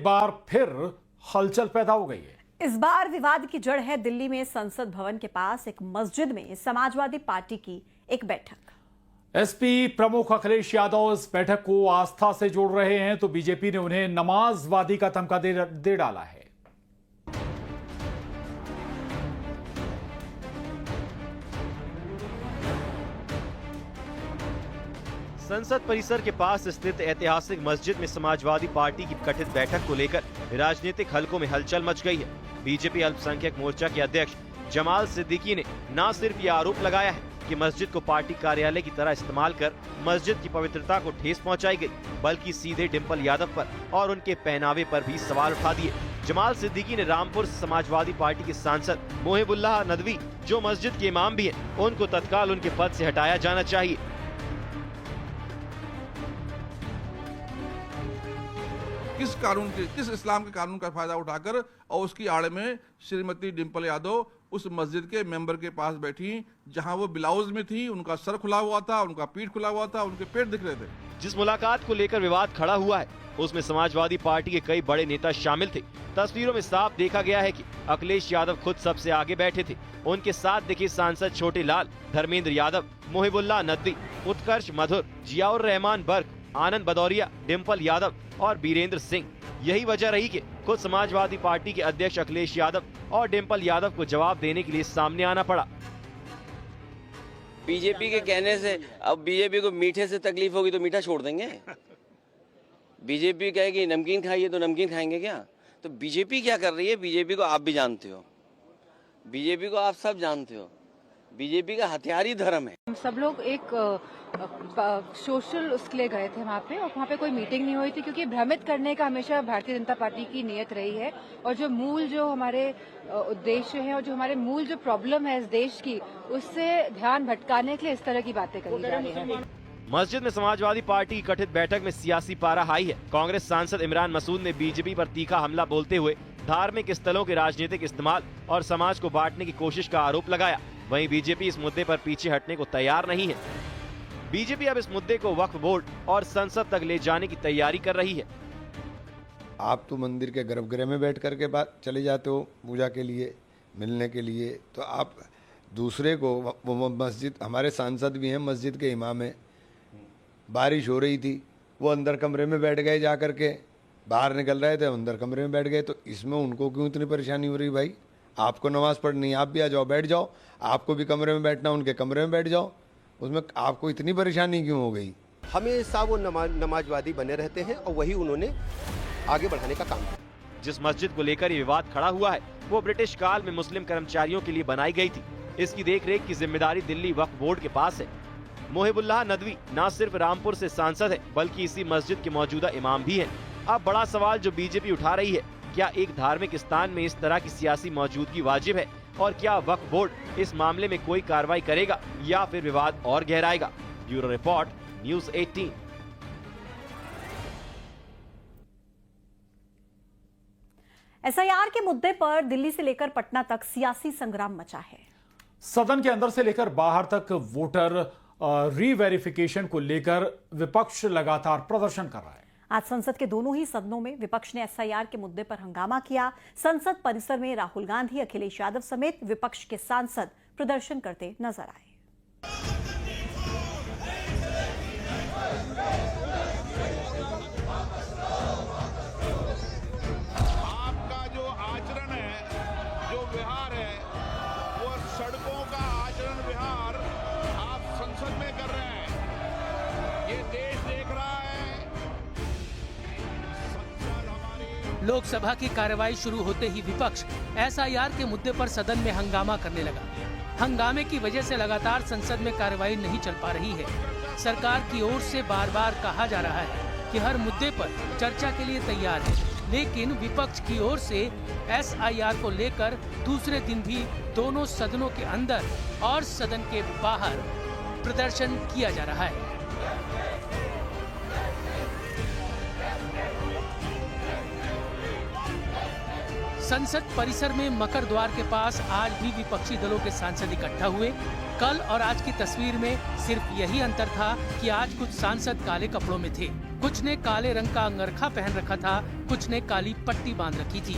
बार फिर हलचल पैदा हो गई है। इस बार विवाद की जड़ है दिल्ली में संसद भवन के पास एक मस्जिद में समाजवादी पार्टी की एक बैठक। एसपी प्रमुख अखिलेश यादव इस बैठक को आस्था से जोड़ रहे हैं तो बीजेपी ने उन्हें नमाजवादी का तमगा दे डाला है। संसद परिसर के पास स्थित ऐतिहासिक मस्जिद में समाजवादी पार्टी की गठित बैठक को लेकर राजनीतिक हलकों में हलचल मच गई है। बीजेपी अल्पसंख्यक मोर्चा के अध्यक्ष जमाल सिद्दीकी ने न सिर्फ ये आरोप लगाया है कि मस्जिद को पार्टी कार्यालय की तरह इस्तेमाल कर मस्जिद की पवित्रता को ठेस पहुंचाई गई, बल्कि सीधे डिम्पल यादव पर और उनके पहनावे पर भी सवाल उठा दिए। जमाल सिद्दीकी ने रामपुर समाजवादी पार्टी के सांसद मोहिबुल्लाह नदवी, जो मस्जिद के इमाम भी हैं, उनको तत्काल उनके पद से हटाया जाना चाहिए। किस इस्लाम के कानून का फायदा उठाकर और उसकी आड़ में श्रीमती डिम्पल यादव उस मस्जिद के मेंबर के पास बैठी, जहां वो ब्लाउज में थी, उनका सर खुला हुआ था, उनका पीठ खुला हुआ था, उनके पेट दिख रहे थे। जिस मुलाकात को लेकर विवाद खड़ा हुआ है उसमें समाजवादी पार्टी के कई बड़े नेता शामिल थे। तस्वीरों में साफ देखा गया है कि अखिलेश यादव खुद सबसे आगे बैठे थे। उनके साथ दिखे सांसद छोटे लाल, धर्मेंद्र यादव, मोहिबुल्लाह नदवी, उत्कर्ष मधुर, जियाउर रहमान बर्क, आनंद भदौरिया, डिम्पल यादव और बीरेंद्र सिंह। यही वजह रही कि खुद समाजवादी पार्टी के अध्यक्ष अखिलेश यादव और डिम्पल यादव को जवाब देने के लिए सामने आना पड़ा। बीजेपी के कहने से अब बीजेपी को मीठे से तकलीफ होगी तो मीठा छोड़ देंगे। बीजेपी कहेगी नमकीन खाइए तो नमकीन खाएंगे क्या? तो बीजेपी क्या कर रही है, बीजेपी को आप भी जानते हो, बीजेपी को आप सब जानते हो। बीजेपी का हथियार ही धर्म है। हम सब लोग एक सोशल उसके लिए गए थे वहाँ पे, और वहाँ पे कोई मीटिंग नहीं हुई थी, क्योंकि भ्रमित करने का हमेशा भारतीय जनता पार्टी की नियत रही है। और जो हमारे उद्देश्य है और जो हमारे मूल जो प्रॉब्लम है इस देश की, उससे ध्यान भटकाने के लिए इस तरह की बातें करी जा रही है। मस्जिद में समाजवादी पार्टी की गठित बैठक में सियासी पारा हाई है। कांग्रेस सांसद इमरान मसूद ने बीजेपी पर तीखा हमला बोलते हुए धार्मिक स्थलों के राजनीतिक इस्तेमाल और समाज को बांटने की कोशिश का आरोप लगाया। वहीं बीजेपी इस मुद्दे पर पीछे हटने को तैयार नहीं है। बीजेपी अब इस मुद्दे को वक्फ बोर्ड और संसद तक ले जाने की तैयारी कर रही है। आप तो मंदिर के गर्भगृह में बैठ करके बात चले जाते हो पूजा के लिए, मिलने के लिए, तो आप दूसरे को, वो मस्जिद, हमारे सांसद भी हैं, मस्जिद के इमाम हैं, बारिश हो रही थी, वो अंदर कमरे में बैठ गए, जा करके बाहर निकल रहे थे, अंदर कमरे में बैठ गए, तो इसमें उनको क्यों इतनी परेशानी हो रही? भाई आपको नमाज पढ़नी है, आप भी आ जाओ, बैठ जाओ, आपको भी कमरे में बैठना, उनके कमरे में बैठ जाओ, उसमें आपको इतनी परेशानी क्यों हो गई? हमेशा वो नमाजवादी बने रहते हैं और वही उन्होंने आगे बढ़ाने का काम किया। जिस मस्जिद को लेकर ये विवाद खड़ा हुआ है वो ब्रिटिश काल में मुस्लिम कर्मचारियों के लिए बनाई गई थी। इसकी देखरेख की जिम्मेदारी दिल्ली वक्फ बोर्ड के पास है। मोहिबुल्लाह नदवी न सिर्फ रामपुर से सांसद है बल्कि इसी मस्जिद के मौजूदा इमाम भी हैं। अब बड़ा सवाल जो बीजेपी उठा रही है, क्या एक धार्मिक स्थान में इस तरह की सियासी मौजूदगी वाजिब है, और क्या वक्फ बोर्ड इस मामले में कोई कार्रवाई करेगा या फिर विवाद और गहराएगा? Bureau report, news 18। एसआईआर के मुद्दे पर दिल्ली से लेकर पटना तक सियासी संग्राम मचा है। सदन के अंदर से लेकर बाहर तक वोटर रीवेरिफिकेशन को लेकर विपक्ष लगातार प्रदर्शन कर रहा है। आज संसद के दोनों ही सदनों में विपक्ष ने एसआईआर के मुद्दे पर हंगामा किया। संसद परिसर में राहुल गांधी, अखिलेश यादव समेत विपक्ष के सांसद प्रदर्शन करते नजर आए। आपका जो आचरण है, जो विहार है, वो सड़कों का आचरण विहार आप संसद में कर रहे हैं। ये देश देख रहा है। लोकसभा की कार्रवाई शुरू होते ही विपक्ष एसआईआर के मुद्दे पर सदन में हंगामा करने लगा। हंगामे की वजह से लगातार संसद में कार्रवाई नहीं चल पा रही है। सरकार की ओर से बार बार कहा जा रहा है कि हर मुद्दे पर चर्चा के लिए तैयार है, लेकिन विपक्ष की ओर से एसआईआर को लेकर दूसरे दिन भी दोनों सदनों के अंदर और सदन के बाहर प्रदर्शन किया जा रहा है। संसद परिसर में मकर द्वार के पास आज भी विपक्षी दलों के सांसद इकट्ठा हुए। कल और आज की तस्वीर में सिर्फ यही अंतर था कि आज कुछ सांसद काले कपड़ों में थे, कुछ ने काले रंग का अंगरखा पहन रखा था, कुछ ने काली पट्टी बांध रखी थी।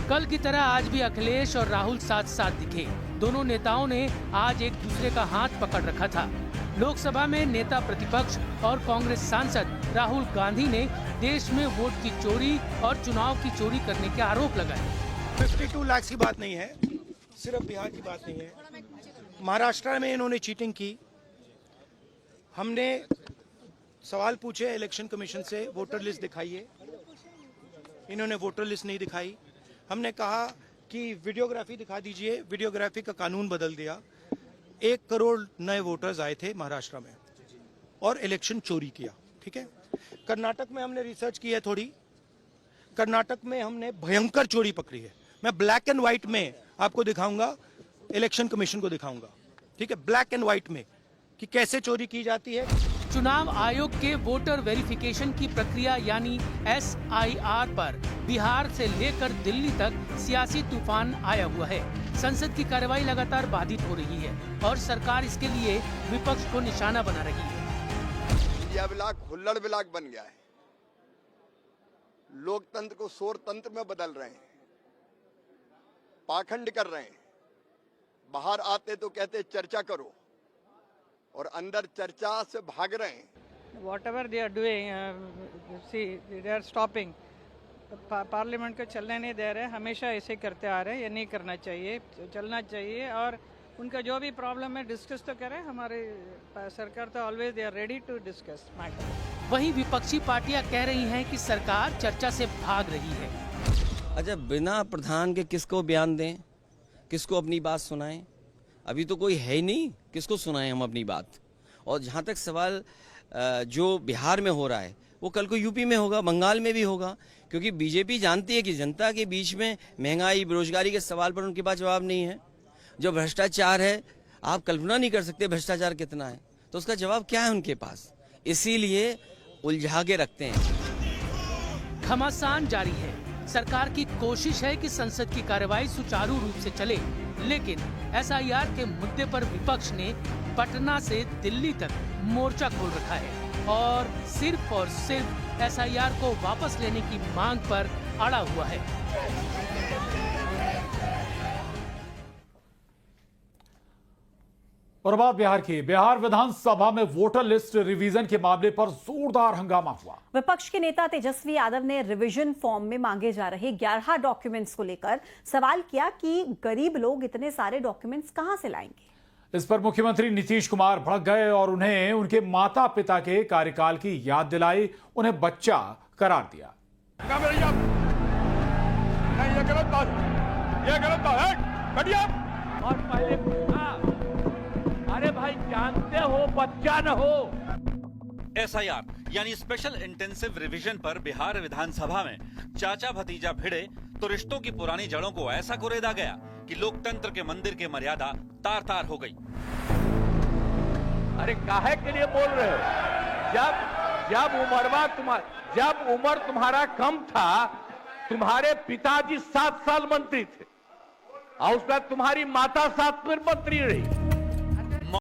कल की तरह आज भी अखिलेश और राहुल साथ साथ दिखे। दोनों नेताओं ने आज एक दूसरे का हाथ पकड़ रखा था। लोकसभा में नेता प्रतिपक्ष और कांग्रेस सांसद राहुल गांधी ने देश में वोट की चोरी और चुनाव की चोरी करने के आरोप लगाए। 52 लाख की बात नहीं है, सिर्फ बिहार की बात नहीं है, महाराष्ट्र में इन्होंने चीटिंग की। हमने सवाल पूछे इलेक्शन कमीशन से, वोटर लिस्ट दिखाइए, इन्होंने वोटर लिस्ट नहीं दिखाई। हमने कहा कि वीडियोग्राफी दिखा दीजिए, वीडियोग्राफी का कानून बदल दिया। 1 करोड़ नए वोटर्स आए थे महाराष्ट्र में और इलेक्शन चोरी किया। ठीक है, कर्नाटक में हमने रिसर्च की है थोड़ी, कर्नाटक में हमने भयंकर चोरी पकड़ी है। मैं ब्लैक एंड व्हाइट में आपको दिखाऊंगा, इलेक्शन कमीशन को दिखाऊंगा, ठीक है, ब्लैक एंड व्हाइट में कि कैसे चोरी की जाती है। चुनाव आयोग के वोटर वेरिफिकेशन की प्रक्रिया यानी SIR पर बिहार से लेकर दिल्ली तक सियासी तूफान आया हुआ है। संसद की कार्रवाई लगातार बाधित हो रही है और सरकार इसके लिए विपक्ष को निशाना बना रही है। मीडिया ब्लॉक हुल्लड़ ब्लॉक बन गया है, लोकतंत्र को शोर तंत्र में बदल रहे हैं, पाखंड कर रहे हैं। बाहर आते तो कहते चर्चा करो और अंदर चर्चा से भाग रहे हैं। Whatever they are doing, see, they are stopping. Parliament को चलने नहीं दे रहे, हमेशा ऐसे करते आ रहे हैं। ये नहीं करना चाहिए, चलना चाहिए और उनका जो भी प्रॉब्लम है डिस्कस तो करें। हमारे सरकार तो always they are ready to discuss matter. वहीं विपक्षी पार्टियां कह रही हैं कि सरकार चर्चा से भाग रही है। अच्छा, बिना प्रधान के किसको बयान दें, किसको अपनी बात सुनाएं? अभी तो कोई है ही नहीं, किसको सुनाएं हम अपनी बात। और जहाँ तक सवाल जो बिहार में हो रहा है वो कल को यूपी में होगा, बंगाल में भी होगा, क्योंकि बीजेपी जानती है कि जनता के बीच में महंगाई, बेरोजगारी के सवाल पर उनके पास जवाब नहीं है। जो भ्रष्टाचार है, आप कल्पना नहीं कर सकते भ्रष्टाचार कितना है, तो उसका जवाब क्या है उनके पास, इसीलिए उलझा के रखते हैं। घमासान जारी है। सरकार की कोशिश है कि संसद की कार्रवाई सुचारू रूप से चले, लेकिन SIR के मुद्दे पर विपक्ष ने पटना से दिल्ली तक मोर्चा खोल रखा है और सिर्फ SIR को वापस लेने की मांग पर अड़ा हुआ है। और बात बिहार की। बिहार विधानसभा में वोटर लिस्ट रिवीजन के मामले पर जोरदार हंगामा हुआ। विपक्ष के नेता तेजस्वी यादव ने रिवीजन फॉर्म में मांगे जा रहे 11 डॉक्यूमेंट्स को लेकर सवाल किया कि गरीब लोग इतने सारे डॉक्यूमेंट्स कहां से लाएंगे। इस पर मुख्यमंत्री नीतीश कुमार भड़क गए और उन्हें उनके माता पिता के कार्यकाल की याद दिलाई, उन्हें बच्चा करार दिया। और पहले पूछा, अरे भाई जानते हो बच्चा न हो। SIR यानी स्पेशल इंटेंसिव रिवीजन पर बिहार विधानसभा में चाचा भतीजा भिड़े तो रिश्तों की पुरानी जड़ों को ऐसा कुरेदा गया कि लोकतंत्र के मंदिर की मर्यादा तार तार हो गई। अरे काहे के लिए बोल रहे हो? जब उम्र तुम्हारा कम था, तुम्हारे पिताजी 7 साल मंत्री थे और उसके बाद तुम्हारी माता 7 मंत्री रही।